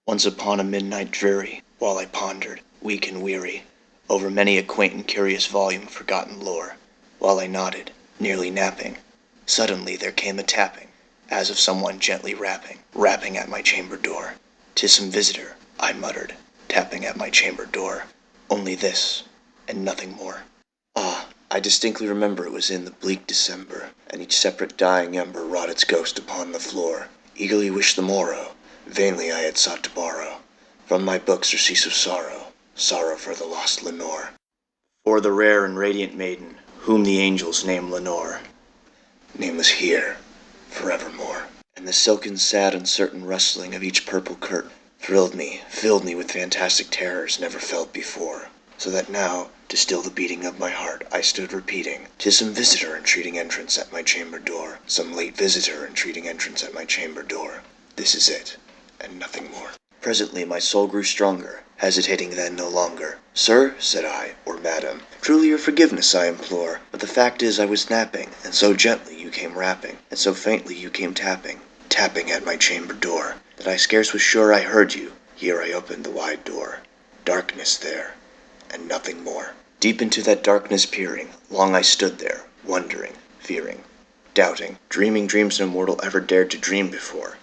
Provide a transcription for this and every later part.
Once upon a midnight dreary, while I pondered, weak and weary, over many a quaint and curious volume of forgotten lore, while I nodded, nearly napping, suddenly there came a tapping, as of someone gently rapping at my chamber door. "'Tis some visitor," I muttered, tapping at my chamber door. Only this, and nothing more. Ah, I distinctly remember it was in the bleak December, and each separate dying ember wrought its ghost upon the floor. Eagerly wished the morrow, vainly I had sought to borrow from my books surcease of sorrow for the lost Lenore. For the rare and radiant maiden, whom the angels name Lenore, nameless here, forevermore. And the silken, sad, uncertain rustling of each purple curtain filled me with fantastic terrors never felt before, so that now, to still the beating of my heart, I stood repeating, "'Tis some visitor entreating entrance at my chamber door, some late visitor entreating entrance at my chamber door. This is it, and nothing more." Presently my soul grew stronger, hesitating then no longer. "Sir," said I, "or madam, truly your forgiveness I implore, but the fact is I was napping, and so gently you came rapping, and so faintly you came tapping at my chamber door, that I scarce was sure I heard you. Here I opened the wide door. Darkness there, and nothing more." Deep into that darkness peering, long I stood there, wondering, fearing, doubting, dreaming dreams no mortal ever dared to dream before.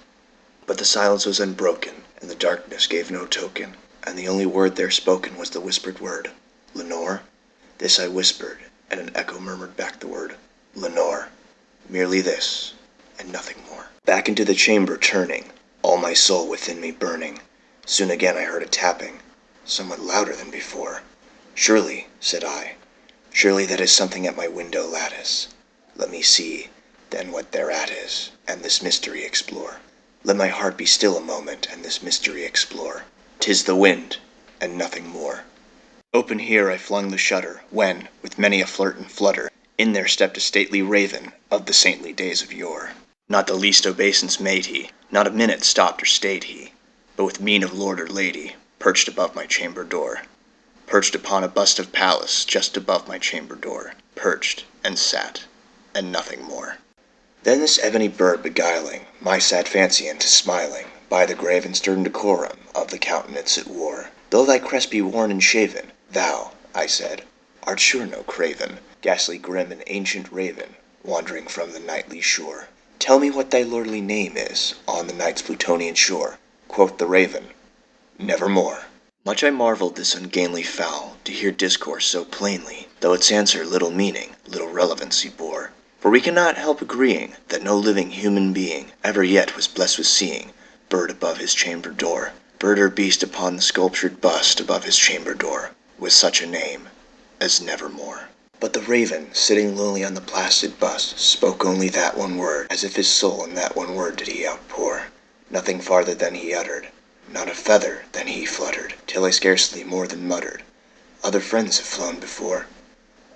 But the silence was unbroken, and the darkness gave no token, and the only word there spoken was the whispered word, "Lenore?" This I whispered, and an echo murmured back the word, "Lenore." Merely this, and nothing more. Back into the chamber turning, all my soul within me burning, soon again I heard a tapping, somewhat louder than before. "Surely," said I, "surely that is something at my window lattice. Let me see, then, what thereat is, and this mystery explore. Let my heart be still a moment, and this mystery explore. 'Tis the wind, and nothing more." Open here I flung the shutter, when, with many a flirt and flutter, in there stepped a stately raven of the saintly days of yore. Not the least obeisance made he, not a minute stopped or stayed he, but with mien of lord or lady, perched above my chamber door. Perched upon a bust of Pallas, just above my chamber door. Perched, and sat, and nothing more. Then this ebony bird beguiling my sad fancy into smiling, by the grave and stern decorum of the countenance it wore. "Though thy crest be worn and shaven, thou," I said, "art sure no craven, ghastly grim and ancient raven, wandering from the nightly shore. Tell me what thy lordly name is, on the night's Plutonian shore." Quoth the raven, "Nevermore." Much I marveled this ungainly fowl, to hear discourse so plainly, though its answer little meaning, little relevancy bore. For we cannot help agreeing that no living human being ever yet was blessed with seeing bird above his chamber door, bird or beast upon the sculptured bust above his chamber door, with such a name as Nevermore. But the raven, sitting lonely on the placid bust, spoke only that one word, as if his soul in that one word did he outpour. Nothing farther than he uttered, not a feather than he fluttered, till I scarcely more than muttered, "Other friends have flown before.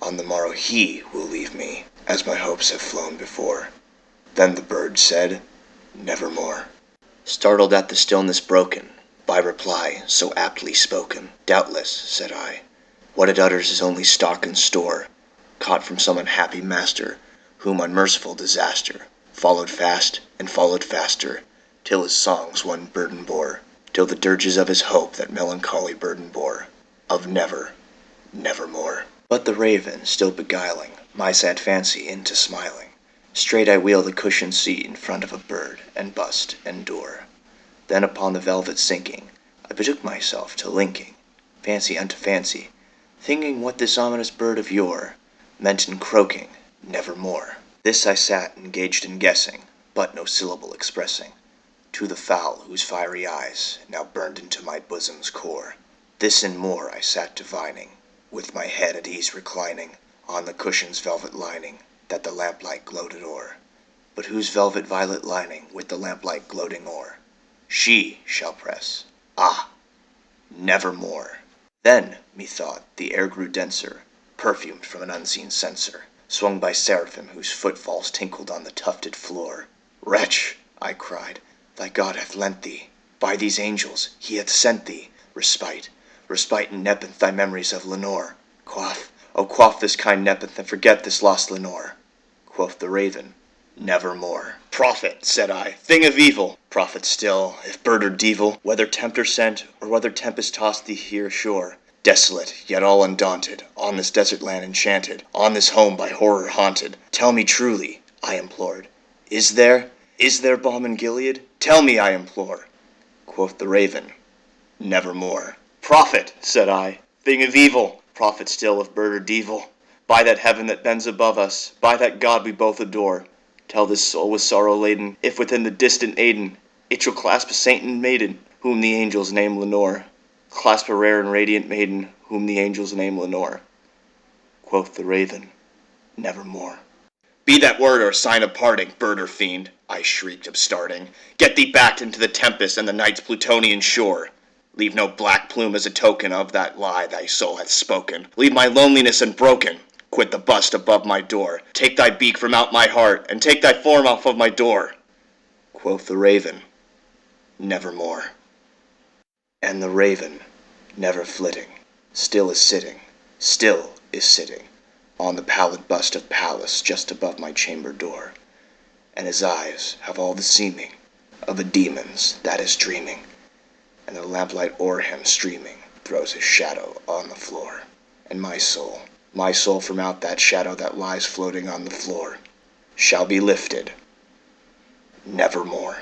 On the morrow he will leave me, as my hopes have flown before." Then the bird said, "Nevermore." Startled at the stillness broken by reply so aptly spoken, "Doubtless," said I, "what it utters is only stock and store, caught from some unhappy master, whom unmerciful disaster followed fast and followed faster, till his songs one burden bore, till the dirges of his hope that melancholy burden bore, of nevermore." But the raven, still beguiling my sad fancy into smiling, straight I wheel the cushioned seat in front of a bird, and bust, and door. Then upon the velvet sinking, I betook myself to linking fancy unto fancy, thinking what this ominous bird of yore meant in croaking "Nevermore." This I sat engaged in guessing, but no syllable expressing, to the fowl whose fiery eyes now burned into my bosom's core. This and more I sat divining, with my head at ease reclining on the cushion's velvet lining, that the lamplight gloated o'er, but whose velvet violet lining with the lamplight gloating o'er, she shall press, nevermore. Then, methought, the air grew denser, perfumed from an unseen censer, swung by seraphim whose footfalls tinkled on the tufted floor. "Wretch," I cried, "thy God hath lent thee, by these angels he hath sent thee, respite and nepenthe thy memories of Lenore. Quaff, oh quaff this kind nepenthe, and forget this lost Lenore." Quoth the raven, nevermore. Prophet, said I, thing of evil. Prophet still, if bird or devil, whether tempter sent, or whether tempest tossed thee here ashore, desolate, yet all undaunted, on this desert land enchanted, on this home by horror haunted, tell me truly, I implored, is there balm in Gilead? Tell me, I implore. Quoth the Raven, nevermore. Prophet, said I, thing of evil. Prophet still, if bird or devil, by that heaven that bends above us, by that God we both adore, tell this soul with sorrow laden, if within the distant Aidenn it shall clasp a saint and maiden, whom the angels name Lenore, clasp a rare and radiant maiden, whom the angels name Lenore. Quoth the Raven, nevermore. Be that word or sign of parting, bird or fiend, I shrieked, upstarting. Get thee back into the tempest and the night's Plutonian shore. Leave no black plume as a token of that lie thy soul hath spoken. Leave my loneliness unbroken. Quit the bust above my door. Take thy beak from out my heart, and take thy form off of my door. Quoth the Raven, nevermore. And the Raven, never flitting, still is sitting, on the pallid bust of Pallas just above my chamber door, and his eyes have all the seeming of a demon's that is dreaming, and the lamplight o'er him streaming throws his shadow on the floor. And my soul from out that shadow that lies floating on the floor, shall be lifted nevermore.